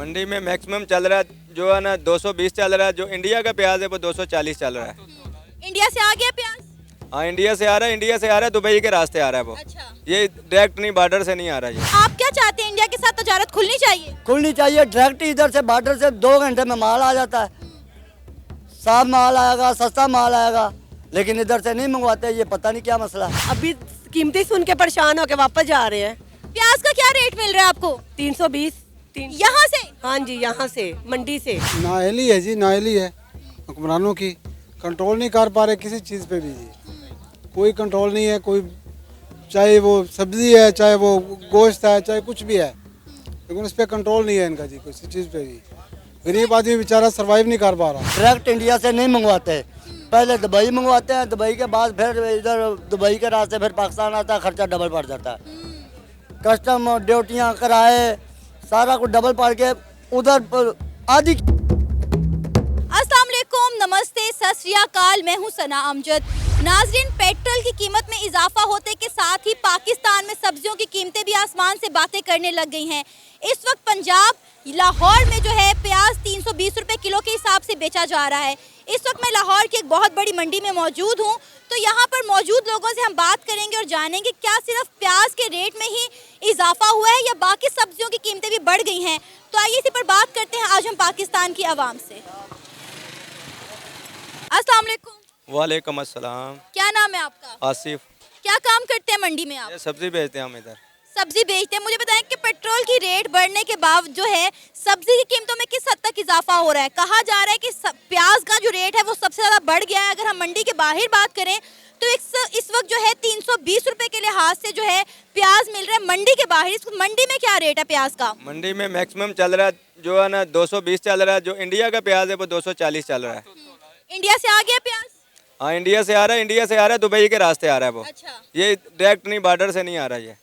मंडी में मैक्सिमम चल रहा है जो है ना 220 चल रहा है। जो इंडिया का प्याज है वो 240 चल रहा है। इंडिया से आ गया प्याज? हाँ, इंडिया से आ रहा है। इंडिया से आ रहा है, दुबई के रास्ते आ रहा है वो। अच्छा। ये डायरेक्ट नहीं, बॉर्डर से नहीं आ रहा है ये। आप क्या चाहते हैं, इंडिया के साथ तजारत खुलनी चाहिए? खुलनी चाहिए। डायरेक्ट इधर से बॉर्डर से 2 घंटे में माल आ जाता है। साफ माल आएगा, सस्ता माल आएगा, लेकिन इधर से नहीं मंगवाते। ये पता नहीं क्या मसला है। अभी कीमती सुन के परेशान होके वापस जा रहे हैं। प्याज का क्या रेट मिल रहा है आपको? 320। यहाँ से? हाँ जी, यहाँ से मंडी से। नाअहली है जी, नाअहली है हुक्मरानों की। कंट्रोल नहीं कर पा रहे किसी चीज़ पे भी जी। कोई कंट्रोल नहीं है। कोई चाहे वो सब्जी है, चाहे वो गोश्त है, चाहे कुछ भी है, लेकिन उस पर कंट्रोल नहीं है इनका जी। किसी चीज़ पे भी गरीब आदमी बेचारा सरवाइव नहीं कर पा रहा। डायरेक्ट इंडिया से नहीं मंगवाते, पहले दुबई मंगवाते हैं। दुबई के बाद फिर इधर दुबई के रास्ते फिर पाकिस्तान आता है, खर्चा डबल पड़ जाता है। कस्टम ड्यूटियाँ, किराए, सारा कुछ डबल पड़ के उधर आधी। अस्सलाम वालेकुम, नमस्ते, सत श्री अकाल। मैं हूं सना अमजद। नाजरीन, पेट्रोल की कीमत में इजाफा होते के साथ ही पाकिस्तान में सब्जियों की कीमतें भी आसमान से बातें करने लग गई हैं। इस वक्त पंजाब लाहौर में जो है प्याज 320 रुपए किलो के हिसाब से बेचा जा रहा है। इस वक्त मैं लाहौर की एक बहुत बड़ी मंडी में मौजूद हूँ, तो यहाँ पर मौजूद लोगों से हम बात करेंगे और जानेंगे क्या सिर्फ प्याज के रेट में ही इजाफा हुआ है या बाकी सब्जियों की कीमतें भी बढ़ गई हैं। तो आइए इसी पर बात करते हैं आज हम पाकिस्तान की आवाम से। अस्सलाम वालेकुम। वालेकुम अस्सलाम। क्या नाम है आपका? आसिफ। क्या काम करते हैं मंडी में आप? ये सब्जी बेचते हैं हम इधर। सब्जी बेचते हैं। मुझे बताएं कि पेट्रोल की रेट बढ़ने के बाद जो है सब्जी की कीमतों में किस हद तक इजाफा हो रहा है? कहा जा रहा है कि प्याज का जो रेट है वो सबसे ज्यादा बढ़ गया है। अगर हम मंडी के बाहर बात करें तो इस वक्त जो है 320 रुपए के लिहाज से जो है प्याज मिल रहा है मंडी के बाहर। इस मंडी में क्या रेट है प्याज का? मंडी में मैक्सिमम चल रहा है जो है ना 220 चल रहा है। जो इंडिया का प्याज है वो 240 चल रहा है। इंडिया से आ गया प्याज? हाँ, इंडिया से आ रहा है। इंडिया से आ रहा है, दुबई के रास्ते आ रहा है वो। अच्छा। ये डायरेक्ट नहीं, बॉर्डर से नहीं आ रहा है ये।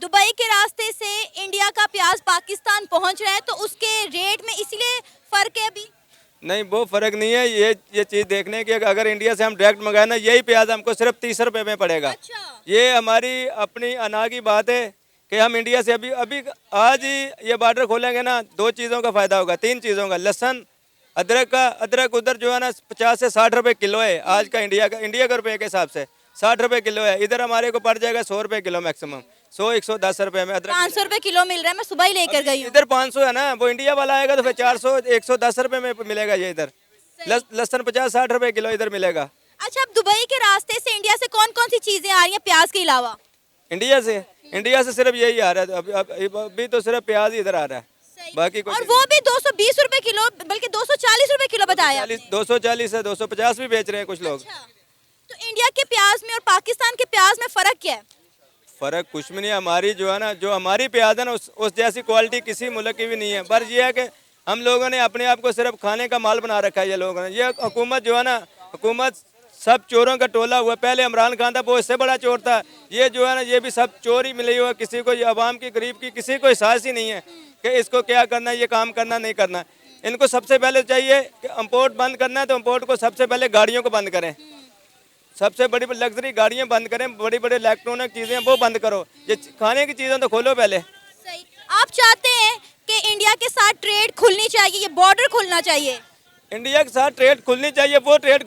दुबई के रास्ते से इंडिया का प्याज पाकिस्तान पहुंच रहा है, तो उसके रेट में इसीलिए फर्क है अभी? नहीं, वो फर्क नहीं है। ये चीज़ देखने की अगर इंडिया से हम डायरेक्ट मंगाए ना, यही प्याज हमको सिर्फ 30 रुपये में पड़ेगा। अच्छा। ये हमारी अपनी अना की बात है कि हम इंडिया से अभी आज ही ये बॉर्डर खोलेंगे ना, 2 चीज़ों का फ़ायदा होगा, 3 चीज़ों का। लहसुन, अदरक उधर जो है ना 50 से 60 रुपये किलो है आज का। इंडिया का रुपये के हिसाब से 60 रुपये किलो है। इधर हमारे को पड़ जाएगा 100 रुपये किलो मैक्सिमम। 100-110 रुपये में अदरक। 500 रुपए किलो मिल रहा है। मैं सुबह ही लेकर गई हूँ। इधर 500 है ना, वो इंडिया वाला आएगा तो फिर 400-110 रुपये में मिलेगा ये इधर। लहसुन 50-60 रुपये किलो इधर मिलेगा। अच्छा, अब दुबई के रास्ते से इंडिया से कौन कौन सी चीजें आ रही हैं प्याज के अलावा? इंडिया से सिर्फ यही आ रहा है। अभी तो सिर्फ प्याज ही इधर आ रहा है, बाकी और वो भी 220 रुपए किलो, बल्कि 240 रुपए किलो बताया। 240 है, 250 भी बेच रहे हैं कुछ लोग। अच्छा। तो इंडिया के प्याज में और पाकिस्तान के प्याज में फर्क क्या है? फर्क कुछ भी नहीं है। हमारी जो है ना, जो हमारी प्याज है ना, उस जैसी क्वालिटी किसी मुल्क की भी नहीं है। पर ये है कि हम लोगों ने अपने आप को सिर्फ खाने का माल बना रखा है। ये लोगों ने, ये हुकूमत जो है ना, हुकूमत सब चोरों का टोला हुआ। पहले इमरान खान था, वो इससे बड़ा चोर था। ये जो है ना, ये भी सब चोर ही मिले हुआ। किसी को, ये अवाम की, गरीब की किसी को एहसास ही नहीं है कि इसको क्या करना है, ये काम करना नहीं करना। इनको सबसे पहले चाहिए कि इम्पोर्ट बंद करना है तो इम्पोर्ट को सबसे पहले गाड़ियों को बंद करें। सबसे बड़ी लग्जरी गाड़ियाँ बंद करें, बड़ी बड़ी इलेक्ट्रॉनिक चीज़ें वो बंद करो। ये खाने की चीज़ें तो खोलो पहले। सही। आप चाहते हैं कि इंडिया के साथ ट्रेड खुलनी चाहिए, ये बॉर्डर खुलना चाहिए? इंडिया के साथ ट्रेड खुलनी चाहिए, वो ट्रेड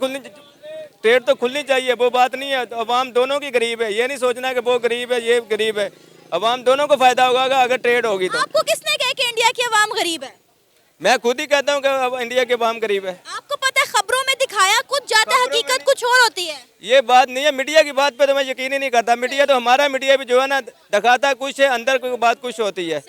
तो खुलनी चाहिए, वो बात नहीं है। तो अवाम दोनों की गरीब है, ये नहीं सोचना कि वो गरीब है ये गरीब है। अवाम दोनों को फायदा होगा अगर ट्रेड होगी तो। आपको किसने कहा कि इंडिया की अवाम गरीब है? मैं खुद ही कहता हूँ कि अब इंडिया के अवाम गरीब है। आपको पता है खबरों में दिखाया कुछ जाता है, हकीकत कुछ और होती है। ये बात नहीं है। मीडिया की बात पे तो मैं यकीन ही नहीं करता। मीडिया तो हमारा मीडिया भी जो है ना, दिखाता कुछ है, अंदर कोई बात कुछ होती है।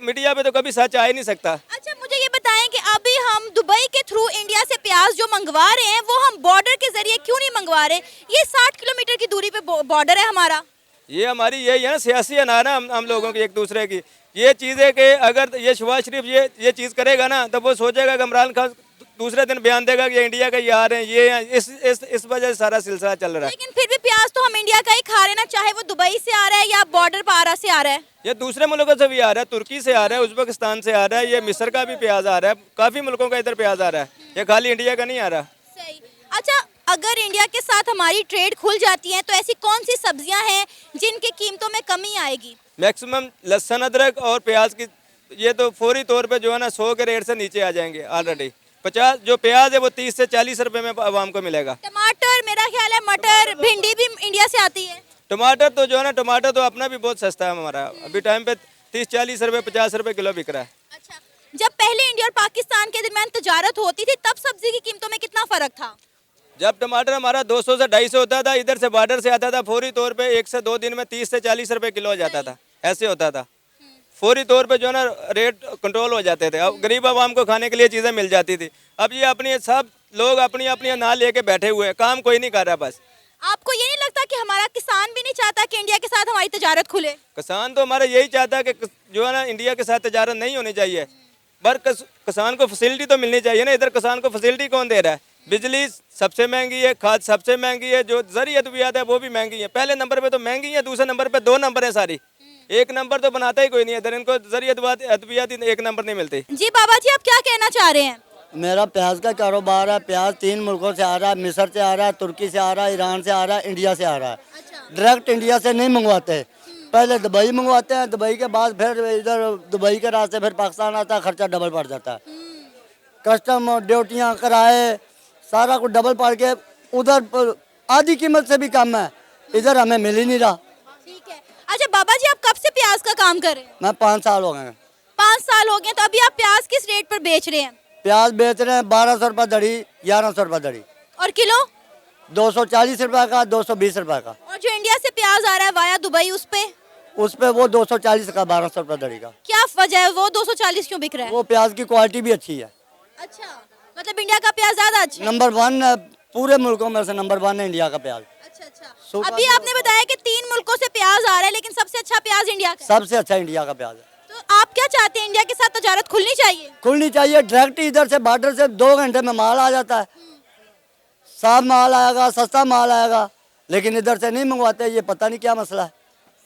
मीडिया पे तो कभी सच आ ही नहीं सकता। अच्छा, मुझे ये बताएं कि अभी हम दुबई के थ्रू इंडिया से प्याज जो मंगवा रहे हैं वो हम बॉर्डर के जरिए क्यों नहीं मंगवा रहे? ये 60 किलोमीटर की दूरी पे बॉर्डर है हमारा। ये हमारी यही है ना, सियासी अनाना हम लोगों की एक दूसरे की। ये चीज़ है कि अगर ये शहबाज शरीफ ये चीज़ करेगा ना, तो वो सोचेगा कि इमरान खान दूसरे दिन बयान देगा कि इंडिया का ये आ रहे हैं, ये हैं। इस वजह से सारा सिलसिला चल रहा है। लेकिन फिर भी प्याज तो हम इंडिया का ही खा रहे हैं ना, चाहे वो दुबई से आ रहा है या बॉर्डर पारा से आ रहा है। ये दूसरे मुल्कों से भी आ रहा है, तुर्की से आ रहा है, उज्बेकिस्तान से आ रहा है, ये मिस्र का भी प्याज आ रहा है, काफ़ी मुल्कों का इधर प्याज आ रहा है। ये खाली इंडिया का नहीं आ रहा। सही। अच्छा, अगर इंडिया के साथ हमारी ट्रेड खुल जाती है तो ऐसी कौन सी सब्जियां हैं जिनकी कीमतों में कमी आएगी? मैक्सिमम लहसुन, अदरक और प्याज की ये तो फौरी तौर पे जो है ना 100 के रेट से नीचे आ जाएंगे ऑलरेडी। 50 जो प्याज है वो 30 से 40 रुपए में आवाम को मिलेगा। टमाटर, मेरा ख्याल है मटर, भिंडी भी इंडिया से आती है। टमाटर तो जो है ना, टमाटर तो अपना भी बहुत सस्ता है हमारा, अभी टाइम पे 30-40 रुपए 50 रुपए किलो बिक रहा है। अच्छा, जब पहले इंडिया और पाकिस्तान के दरमियान तजारत होती थी तब सब्जी की कीमतों में कितना फर्क था? जब टमाटर हमारा 200 से 250 होता था, इधर से बॉर्डर से आता था, फौरी तौर पे 1 से 2 दिन में 30 से 40 रुपए किलो हो जाता था, ऐसे होता था। फौरी तौर पे जो है ना रेट कंट्रोल हो जाते थे। अब गरीब आवाम को खाने के लिए चीज़ें मिल जाती थी। अब ये अपनी सब लोग अपनी अपनी ना लेके बैठे हुए हैं, काम कोई नहीं कर रहा। बस आपको ये नहीं लगता कि हमारा किसान भी नहीं चाहता कि इंडिया के साथ हमारी तजारत खुले? किसान तो हमारा यही चाहता है कि जो है ना इंडिया के साथ तजारत नहीं होनी चाहिए, पर किसान को फैसिलिटी तो मिलनी चाहिए ना। इधर किसान को फैसिलिटी कौन दे रहा है? बिजली सबसे महंगी है, खाद सबसे महंगी है, जो ज़रूरी अद्वियात है वो भी महंगी है। पहले नंबर पे तो महंगी है, दूसरे नंबर पे 2 नंबर है सारी, 1 नंबर तो बनाता ही कोई नहीं है इधर। इनको ज़रूरी अद्वियात 1 नंबर नहीं मिलती। जी बाबा जी, आप क्या कहना चाह रहे हैं? मेरा प्याज का कारोबार है। प्याज 3 मुल्कों से आ रहा है, मिस्र से आ रहा है, तुर्की से आ रहा है, ईरान से आ रहा है, इंडिया से आ रहा है। डायरेक्ट इंडिया से नहीं मंगवाते, पहले दुबई मंगवाते हैं, दुबई के बाद फिर इधर दुबई के रास्ते फिर पाकिस्तान आता है, खर्चा डबल पड़ जाता है। कस्टम, ड्यूटियाँ, किराए, सारा कुछ डबल पड़ के उधर आधी कीमत से भी कम है, इधर हमें मिल ही नहीं रहा। ठीक है। अच्छा बाबा जी, आप कब से प्याज का काम कर रहे हैं? मैं 5 साल हो गए हैं। 5 साल हो गए, तो अभी आप प्याज किस रेट पर बेच रहे हैं? प्याज बेच रहे हैं 1200 रुपये दड़ी, 1100 रुपये दड़ी, और किलो? 240 रुपये का, 220 रुपये का। और जो इंडिया से प्याज आ रहा है वाया दुबई, उस पे वो 240 का, 1200 रुपये दड़ी का। क्या वजह है, वो 240 क्यों बिक रहा है? वो प्याज की क्वालिटी भी अच्छी है। अच्छा, मतलब इंडिया का प्याज ज्यादा अच्छा है? नंबर 1 है पूरे मुल्कों में से, नंबर 1 है इंडिया का प्याज। अच्छा। अभी आपने बताया कि 3 मुल्कों से प्याज आ रहा है, लेकिन सबसे अच्छा प्याज इंडिया का है। सबसे अच्छा इंडिया का प्याज है। तो आप क्या चाहते हैं, इंडिया के साथ तजारत खुलनी चाहिए? खुलनी चाहिए। डायरेक्ट इधर से बॉर्डर से 2 घंटे में माल आ जाता है, साफ माल आएगा, सस्ता माल आएगा, लेकिन इधर से नहीं मंगवाते। ये पता नहीं क्या मसला है।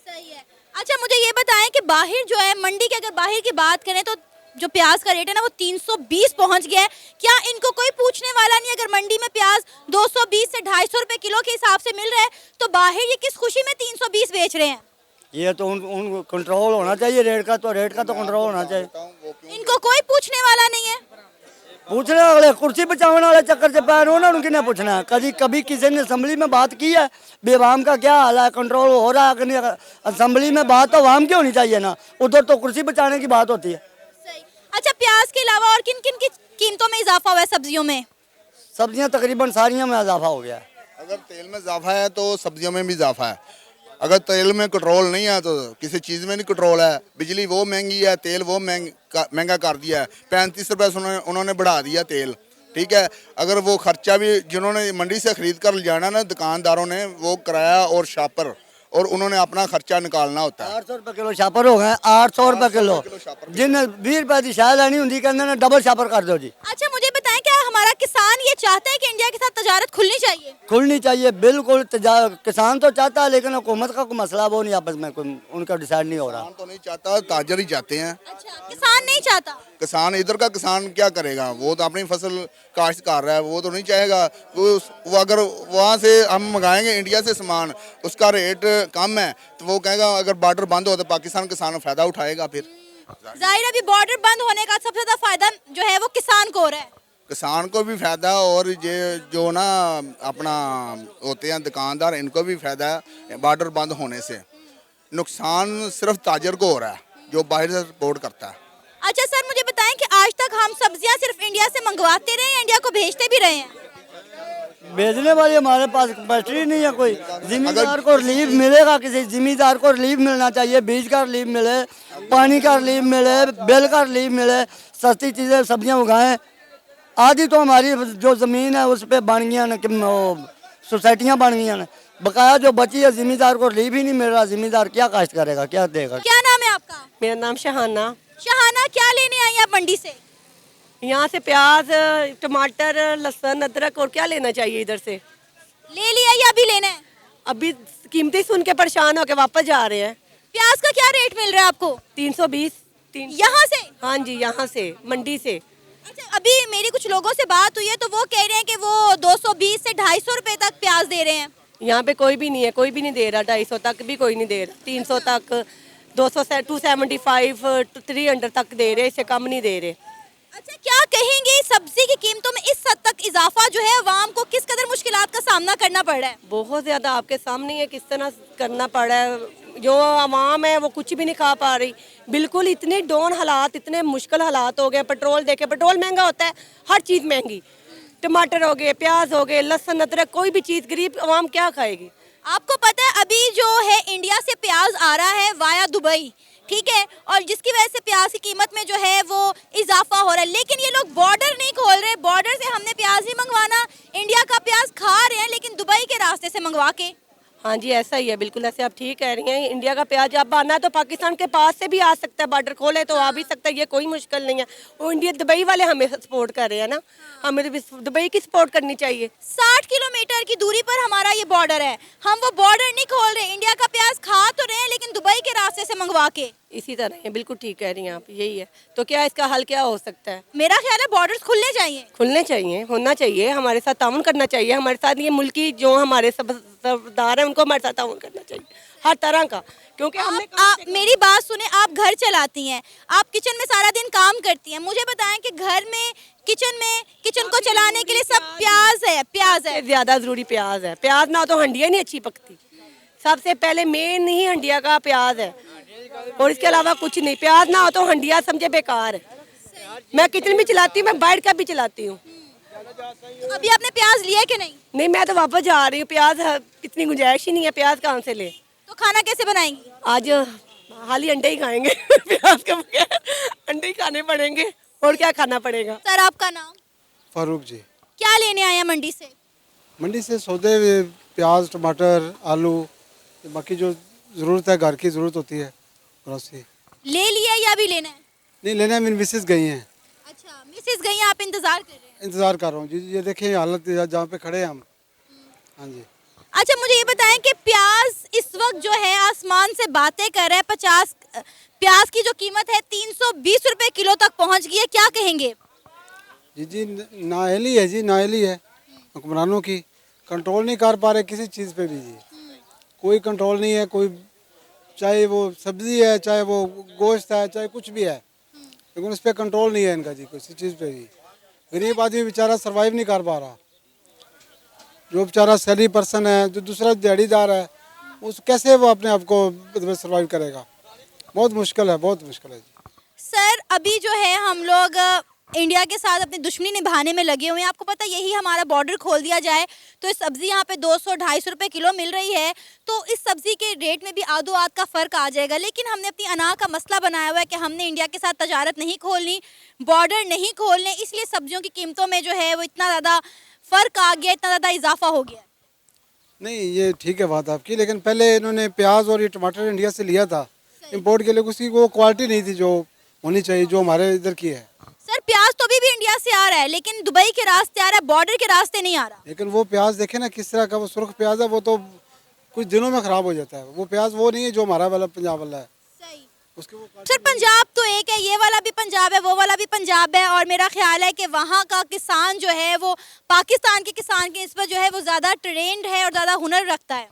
सही है। अच्छा मुझे ये बताएं कि बाहर जो है मंडी के, अगर बाहर की बात करें तो जो प्याज का रेट है ना वो 320 पहुंच गया है। क्या इनको कोई पूछने वाला नहीं? अगर मंडी में प्याज 220 से 250 रुपए किलो के हिसाब से मिल रहा है, तो बाहर ये किस खुशी में 320 बेच रहे हैं? ये तो उन कंट्रोल होना चाहिए रेट का, तो रेट का तो कंट्रोल होना चाहिए। इनको कोई पूछने वाला नहीं है। पूछने वाले कुर्सी बचाने वाले चक्कर से पैर हो ना, उनकी नहीं पूछना है। कभी किसी ने असेंबली में बात की है बेवाम का क्या हाल है, कंट्रोल हो रहा है कि नहीं? असेंबली में बात तो आवाम की होनी चाहिए ना, उधर तो कुर्सी बचाने की बात होती है। सही। अच्छा, प्याज के अलावा और किन किन की कीमतों में इजाफा हुआ है सब्जियों में? सब्जियां तकरीबन सारियों में इजाफा हो गया है। अगर तेल में इजाफा है तो सब्जियों में भी इजाफा है। अगर तेल में कंट्रोल नहीं है तो किसी चीज़ में नहीं कंट्रोल है। बिजली वो महंगी है, तेल वो महंगा कर दिया है। 35 रुपये से उन्होंने बढ़ा दिया तेल। ठीक है, अगर वो खर्चा भी जिन्होंने मंडी से ख़रीद कर जाना ना दुकानदारों ने, वो किराया और शापर और उन्होंने अपना खर्चा निकालना होता है। 800 रुपये किलो शापर हो गए, 800 रुपये किलो। जिन 20 रुपये की शायद लेनी होंगी कहते हैं डबल शापर कर दो जी। अच्छा मुझे बताएं, क्या हमारा किसान ये चाहता है कि इंडिया के साथ तजारत खुलनी चाहिए? खुलनी चाहिए बिल्कुल। किसान तो चाहता है, लेकिन हुकूमत का कोई मसला वो नहीं, आपस में कोई उनका डिसाइड नहीं हो रहा। किसान तो नहीं चाहता, ताजर ही चाहते हैं। अच्छा, किसान नहीं चाहता? किसान इधर का किसान क्या करेगा? वो तो अपनी फसल काश्त कर रहा है, वो तो नहीं चाहेगा। वो अगर वहाँ से हम मंगाएंगे इंडिया से सामान, उसका रेट कम है, तो वो कहेगा अगर बॉर्डर बंद हो तो पाकिस्तान किसान फ़ायदा उठाएगा। फिर जाहिर है अभी बॉर्डर बंद होने का सबसे ज्यादा फायदा जो है वो किसान को हो रहा है। किसान को भी फ़ायदा, और ये जो ना अपना होते हैं दुकानदार, इनको भी फ़ायदा है बॉर्डर बंद होने से। नुकसान सिर्फ ताजर को हो रहा है जो बाहर से सपोर्ट करता है। अच्छा सर, मुझे बताएं कि आज तक हम सब्जियां सिर्फ इंडिया से मंगवाते रहे हैं, इंडिया को भेजते भी रहे हैं? भेजने वाली हमारे पास कैपेसिटी नहीं है कोई। जिम्मेदार को रिलीफ मिलेगा, किसी जिम्मेदार को रिलीफ मिलना चाहिए। बीज का रिलीफ मिले, पानी का रिलीफ मिले, बिल का रिलीफ मिले, सस्ती चीज़ें सब्जियां उगाएं। आधी तो हमारी जो ज़मीन है उस पर बन गई, सोसाइटियाँ बन गई हैं, बकाया जो बची है जिम्मेदार को रिलीफ ही नहीं मिल रहा। जिम्मेदार क्या काश्त करेगा, क्या देगा? क्या नाम है आपका? मेरा नाम शहाना। शहाना, क्या लेने आई आप मंडी से? यहाँ से प्याज, टमाटर, लहसुन, अदरक और क्या लेना चाहिए इधर से? ले लिया या अभी लेना है? अभी कीमतें सुन के परेशान होके वापस जा रहे हैं। प्याज का क्या रेट मिल रहा है आपको? 320। यहाँ से? हाँ जी, यहाँ से मंडी से। अच्छा, अभी मेरी कुछ लोगों से बात हुई है तो वो कह रहे हैं कि वो 220 से 250 रुपए तक प्याज दे रहे हैं। यहाँ पे कोई भी नहीं है, कोई भी नहीं दे रहा। 250 तक भी कोई नहीं दे रहा। 300 तक, 200 से 275 300 तक दे रहे, इससे कम नहीं दे रहे। अच्छा, क्या कहेंगे सब्जी की कीमतों में इस हद तक इजाफा जो है अवाम को किस कदर मुश्किलात का सामना करना पड़ रहा है? बहुत ज़्यादा आपके सामने है किस तरह करना पड़ रहा है। जो आवाम है वो कुछ भी नहीं खा पा रही, बिल्कुल इतने डाउन हालात, इतने मुश्किल हालात हो गए। पेट्रोल देखे, पेट्रोल महंगा होता है, हर चीज़ महंगी, टमाटर हो गए, प्याज हो गए, लहसुन अदरक, कोई भी चीज़ गरीब आवाम क्या खाएगी। आपको पता है अभी जो है इंडिया से प्याज आ रहा है वाया दुबई, ठीक है, और जिसकी वजह से प्याज की कीमत में जो है वो इजाफा हो रहा है, लेकिन ये लोग बॉर्डर नहीं खोल रहे। बॉर्डर से हमने प्याज नहीं मंगवाना, इंडिया का प्याज खा रहे हैं लेकिन दुबई के रास्ते से मंगवा के। हाँ जी, ऐसा ही है, बिल्कुल ऐसे आप ठीक कह रही हैं। इंडिया का प्याज अब आना है तो पाकिस्तान के पास से भी आ सकता है, बॉर्डर खोले तो आ भी सकता है, ये कोई मुश्किल नहीं है। वो इंडिया दुबई वाले हमें सपोर्ट कर रहे हैं ना, हमें तो दुबई की सपोर्ट करनी चाहिए। 60 किलोमीटर की दूरी पर हमारा ये बॉर्डर है, हम वो बॉर्डर नहीं खोल रहे, इंडिया का प्याज खा तो रहे हैं लेकिन दुबई के रास्ते से मंगवा के। इसी तरह है, बिल्कुल ठीक कह रही हैं आप, यही है। तो क्या इसका हल क्या हो सकता है? मेरा ख्याल है बॉर्डर्स खुलने चाहिए। खुलने चाहिए, होना चाहिए, हमारे साथ ताउन करना चाहिए, हमारे साथ ये मुल्की जो हमारे सरदार हैं उनको हमारे साथ ताउन करना चाहिए हर तरह का, क्योंकि हमने आप मेरी बात सुने, आप घर चलाती हैं, आप किचन में सारा दिन काम करती हैं, मुझे बताएं कि घर में किचन को चलाने के लिए सब प्याज है। ज्यादा जरूरी प्याज है, प्याज ना हो तो हंडिया नहीं अच्छी पकती। सबसे पहले मेन ही हंडिया का प्याज है और इसके अलावा कुछ नहीं। प्याज ना हो तो हंडिया समझे बेकार है। मैं किचन भी चलाती हूँ, मैं बाहर का भी चलाती हूँ। अभी आपने प्याज लिया कि नहीं? नहीं, मैं तो वापस जा रही हूँ, प्याज कितनी गुंजाइश ही नहीं है, प्याज कहाँ से ले। तो खाना कैसे बनाएंगी? आज खाली अंडे ही खाएंगे प्याज के बगैर अंडे ही खाने पड़ेंगे, और क्या खाना पड़ेगा। सर आपका नाम? फारूक जी। क्या लेने आए हैं मंडी से? मंडी से सौदे प्याज, टमाटर, आलू, बाकी जो ज़रूरत है, घर की ज़रूरत होती है, ग्रोसरी। ले लिया या अभी लेना है? नहीं लेना है, मेरी मिसेस गई हैं। अच्छा, मिसेस गई हैं, आप इंतजार कर रहे हैं? इंतज़ार कर रहा हूँ जी, ये देखिए हालत जहाँ पे खड़े हैं हम। हाँ जी। अच्छा, मुझे ये बताएं कि प्याज इस वक्त जो है आसमान से बातें कर रहा है, 50 प्याज की जो कीमत है 320 रुपए किलो तक पहुंच गई है, क्या कहेंगे? जी नाअहली है जी, नाअहली है हुक्मरानों की, कंट्रोल नहीं कर पा रहे किसी चीज़ पे भी जी, कोई कंट्रोल नहीं है। कोई चाहे वो सब्ज़ी है, चाहे वो गोश्त है, चाहे कुछ भी है, लेकिन उस पर कंट्रोल नहीं है इनका जी, किसी चीज़ पे भी। गरीब आदमी बेचारा सर्वाइव नहीं कर पा रहा, जो बेचारा सैलरी पर्सन है, जो दूसरा दिहाड़ीदार है, उस कैसे वो अपने आप को सर्वाइव करेगा। बहुत मुश्किल है, बहुत मुश्किल है जी। सर अभी जो है हम लोग इंडिया के साथ अपनी दुश्मनी निभाने में लगे हुए हैं। आपको पता यही हमारा बॉर्डर खोल दिया जाए तो इस सब्ज़ी यहाँ पे 200-250 रुपए किलो मिल रही है, तो इस सब्ज़ी के रेट में भी आधो आध का फ़र्क आ जाएगा। लेकिन हमने अपनी अना का मसला बनाया हुआ है कि हमने इंडिया के साथ तजारत नहीं खोलनी, बॉर्डर नहीं खोलने, इसलिए सब्जियों की कीमतों में जो है वो इतना ज़्यादा फ़र्क आ गया, इतना ज़्यादा इजाफा हो गया। नहीं ये ठीक है बात आपकी, लेकिन पहले इन्होंने प्याज और ये टमाटर इंडिया से लिया था इंपोर्ट के लिए, उसकी वो क्वालिटी नहीं थी जो होनी चाहिए, जो हमारे इधर की है। सर प्याज तो अभी भी इंडिया से आ रहा है लेकिन दुबई के रास्ते आ रहा है, बॉर्डर के रास्ते नहीं आ रहा। लेकिन वो प्याज देखे ना किस तरह का, वो सुर्ख प्याज है, वो तो कुछ दिनों में ख़राब हो जाता है। वो प्याज वो नहीं है जो हमारा वाला पंजाब वाला है। सही। उसके वो सर पंजाब तो एक है, ये वाला भी पंजाब है, वो वाला भी पंजाब है, और मेरा ख्याल है कि वहाँ का किसान जो है वो पाकिस्तान के किसान की निस्बत जो है वो ज़्यादा ट्रेंड है और ज़्यादा हुनर रखता है।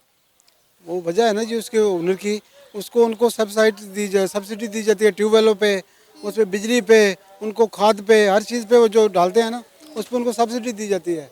वो वजह है ना जी उसके हुनर की, उसको उनको सब्सिडी दी जाती है ट्यूबवेलों पे, उस पर बिजली पे, उनको खाद पे, हर चीज़ पे वो जो डालते हैं ना उस पर उनको सब्सिडी दी जाती है।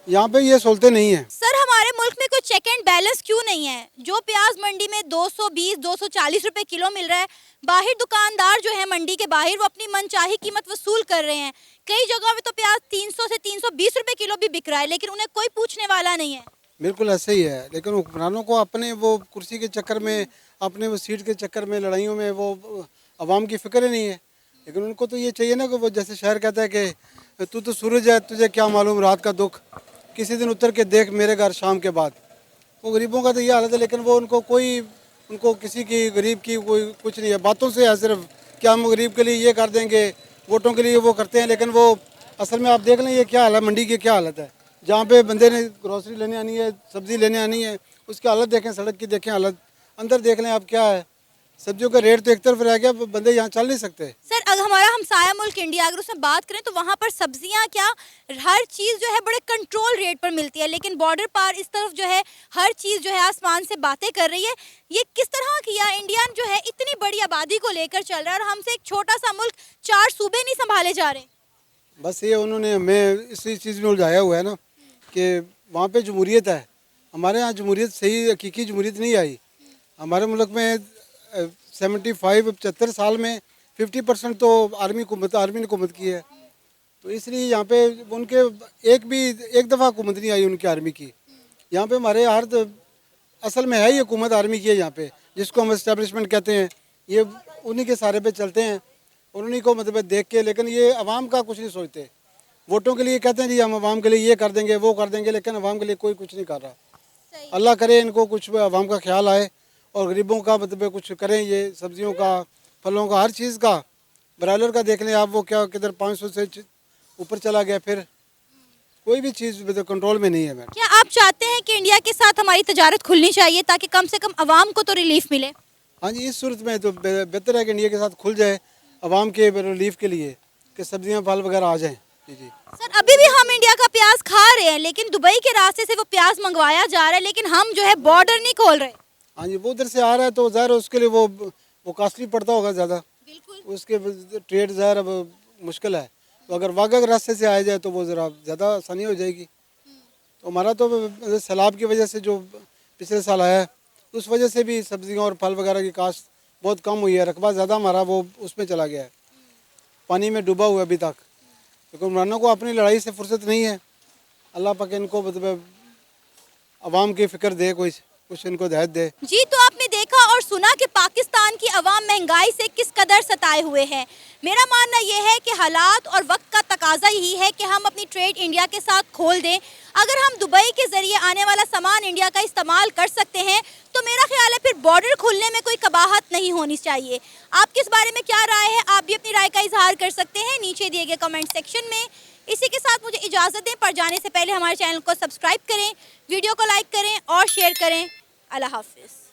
यहाँ पे ये सहूलतें नहीं है। सर हमारे मुल्क में कोई चेक एंड बैलेंस क्यों नहीं है? जो प्याज मंडी में 220-240 रुपए किलो मिल रहा है, बाहर दुकानदार जो है मंडी के बाहर वो अपनी मनचाही कीमत वसूल कर रहे हैं। कई जगहों में तो प्याज 300 से 320 रुपए किलो भी बिक रहा है, लेकिन उन्हें कोई पूछने वाला नहीं है। बिल्कुल ऐसे ही है, लेकिन हुक्मरानों को अपने वो कुर्सी के चक्कर में, अपने वो सीट के चक्कर में, लड़ाइयों में वो आवाम की फिक्र ही नहीं है। लेकिन उनको तो ये चाहिए ना कि वो जैसे शहर कहता है कि तू तो सूरज है, तुझे क्या मालूम रात का दुख, किसी दिन उतर के देख मेरे घर शाम के बाद। वो गरीबों का तो ये हालत है, लेकिन वो उनको किसी की गरीब की कोई कुछ नहीं है। बातों से है सिर्फ कि हम गरीब के लिए ये कर देंगे, वोटों के लिए वो करते हैं, लेकिन वो असल में आप देख लें ये क्या हाल है, मंडी की क्या हालत है। जहाँ पे बंदे ने ग्रोसरी लेने आनी है, सब्ज़ी लेने आनी है, उसकी हालत देखें, सड़क की देखें हालत, अंदर देख लें आप क्या है, सब्जियों का रेट तो एक तरफ रह गया, बंदे यहाँ चल नहीं सकते। सर अगर हमारा हमसाया मुल्क इंडिया अगर उसमें बात करें तो वहाँ पर सब्जियाँ क्या हर चीज़ जो है बड़े कंट्रोल रेट पर मिलती है, लेकिन बॉर्डर पार इस तरफ जो है हर चीज़ जो है आसमान से बातें कर रही है। ये किस तरह किया? इंडिया जो है इतनी बड़ी आबादी को लेकर चल रहा है और हमसे एक छोटा सा मुल्क 4 सूबे नहीं संभाले जा रहे। बस ये उन्होंने हमें इसी चीज़ में उलझाया हुआ है ना कि वहाँ पे जमहूरियत है, हमारे यहाँ जमहूरियत सही हकीकी जमहूरियत नहीं आई। हमारे मुल्क में 75 साल में 50% तो आर्मी ने हुकूमत की है, तो इसलिए यहाँ पे उनके एक दफ़ा हुकूमत नहीं आई उनकी आर्मी की। यहाँ पे हमारे असल में है ही हुकूमत आर्मी की है यहाँ पे, जिसको हम इस्टेब्लिशमेंट कहते हैं, ये उन्हीं के सारे पे चलते हैं और उन्हीं को मतलब देख के, लेकिन ये अवाम का कुछ नहीं सोचते। वोटों के लिए कहते हैं जी हम अवाम के लिए ये कर देंगे वो कर देंगे, लेकिन अवाम के लिए कोई कुछ नहीं कर रहा। अल्लाह करे इनको कुछ अवाम का ख्याल आए और गरीबों का मतलब कुछ करें, ये सब्जियों का, फलों का, हर चीज़ का। ब्रायलर का देख लें आप, वो क्या किधर 500 से ऊपर चला गया, फिर कोई भी चीज़ मतलब कंट्रोल में नहीं है। मैम क्या आप चाहते हैं कि इंडिया के साथ हमारी तजारत खुलनी चाहिए ताकि कम से कम अवाम को तो रिलीफ मिले? हाँ जी, इस सूरत में तो बेहतर है कि इंडिया के साथ खुल जाए अवाम के रिलीफ के लिए, कि सब्जियाँ फल वगैरह आ जाएँ। जी जी सर अभी भी हम इंडिया का प्याज खा रहे हैं, लेकिन दुबई के रास्ते से वो प्याज मंगवाया जा रहा है, लेकिन हम जो है बॉर्डर नहीं खोल रहे। हाँ जी, वो उधर से आ रहा है तो ज़ाहिर उसके लिए वो कॉस्टली पड़ता होगा ज़्यादा, बिल्कुल उसके ट्रेड ज़ाहिर अब मुश्किल है। तो अगर वाघा के रास्ते से आया जाए तो वो ज़रा ज़्यादा आसानी हो जाएगी। तो हमारा तो सैलाब की वजह से जो पिछले साल आया है, उस वजह से भी सब्जियाँ और फल वगैरह की काश्त बहुत कम हुई है। रकबा ज़्यादा हमारा वो उसमें चला गया है, पानी में डूबा हुआ अभी तक। क्योंकि हुक्मरानों को अपनी लड़ाई से फुर्सत नहीं है। अल्लाह पाक इनको मतलब अवाम की फ़िक्र दे, कुछ इनको हिदायत दे। जी, तो आपने देखा और सुना कि पाकिस्तान की अवाम महंगाई से किस कदर सताए हुए हैं। मेरा मानना यह है कि हालात और वक्त का तकाजा यही है कि हम अपनी ट्रेड इंडिया के साथ खोल दें। अगर हम दुबई के ज़रिए आने वाला सामान इंडिया का इस्तेमाल कर सकते हैं तो मेरा ख्याल है फिर बॉर्डर खोलने में कोई कबाहत नहीं होनी चाहिए। आपकी इस बारे में क्या राय है? आप भी अपनी राय का इजहार कर सकते हैं नीचे दिए गए कमेंट सेक्शन में। इसी के साथ मुझे इजाज़त दें, पर जाने से पहले हमारे चैनल को सब्सक्राइब करें, वीडियो को लाइक करें और शेयर करें। अल्लाह हाफिज़।